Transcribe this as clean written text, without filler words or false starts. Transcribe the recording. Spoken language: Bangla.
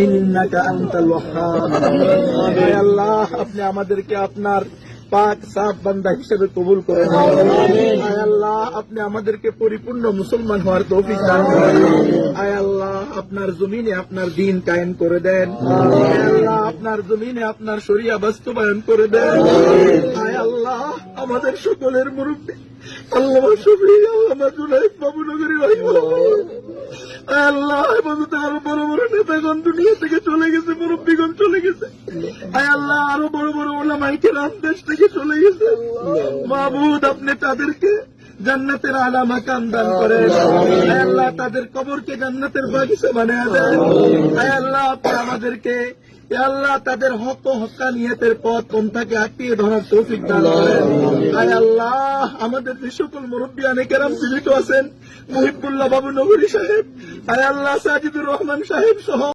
ইন্নাকা আনতাল ওয়াহ্হাব। হে আল্লাহ, আপনি আমাদেরকে আপনার পাক সাফ বান্দা হিসেবে কবুল করে নেন। আয় আল্লাহ, আপনি আমাদেরকে পরিপূর্ণ মুসলমান হওয়ার তৌফিক দান করেন। আয় আল্লাহ, আপনার জমিনে আপনার দিন কায়েম করে দেন। আয় আল্লাহ, আপনার জমিনে আপনার শরিয়া বাস্তবায়ন করে দেন। আয় আল্লাহ, আমাদের সকলের মুরব্বী আল্লামা শফি, আল্লামা জুনায়েদ বাবুনগরী রাহিমাহুল্লাহ, আয় আল্লাহ, হেফাজতে আরো বড় বড় নেতাগণ দুনিয়া থেকে চলে গেছে, মুরব্বীগণ চলে গেছে। আয় আল্লাহ, আরো বড় বড় ওলামায়ে কেরাম দেশ থেকে চলে গেছে। মাবুদ, আপনি তাদেরকে জান্নাতের আলা মাকাম দান করেন। আয় আল্লাহ, তাদের কবরকে জান্নাতের বাগিচা বানিয়ে দেন। আয় আল্লাহ, আপনি আমাদেরকে আল্লাহ তাদের হক ও হক্কানিয়তের পথ পন্থাকে আঁকড়িয়ে ধরার তৌফিক দান করেন। আয় আল্লাহ, আমাদের যে সকল মুরব্বিয়ানে কেরাম জীবিত আছেন, মুহিবুল্লাহ বাবু নগরী সাহেব, আয় আল্লাহ সাজিদুর রহমান সাহেব সহ